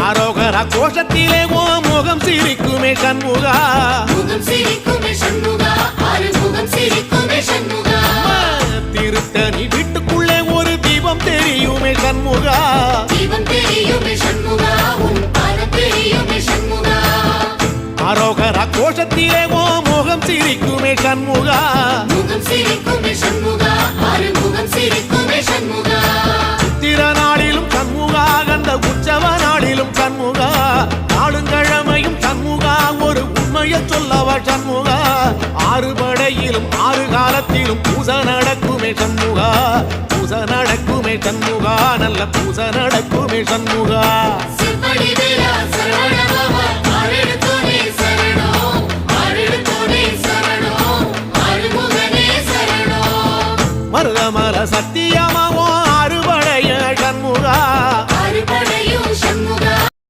அரோகர கோஷத்திலே ஓ முகம் சிரிக்குமே சண்முகா, முகம் சிரிக்குமே சண்முகா, ஆறுமுகம் சிரிக்குமே சண்முகா. திருத்தணி வீட்டுக்குள்ளே ஒரு தீபம் தெரியுமே சண்முகா, தீபம் தெரியுமே சண்முகா, உன் பாதம் தெரியுமே சண்முகா. அரோகர கோஷத்திலே ஓ முகம் சிரிக்குமே சண்முகா, முகம் சிரிக்குமே சண்முகா, ஆறுமுகம் சிரிக்குமே சண்முகா. திருநாளிலும் சண்முகா, கந்த உற்சவ நாளிலும் சண்முகா, நாளுங்கிழமையும் சண்முகா, ஒரு உண்மையை சொல்லவா சண்முகா. ஆறு படையிலும் ஆறு காலத்திலும் பூசை நடக்குமே சண்முகா, பூசை நடக்குமே சண்முகா, நல்ல பூசை நடக்குமே சண்முகா.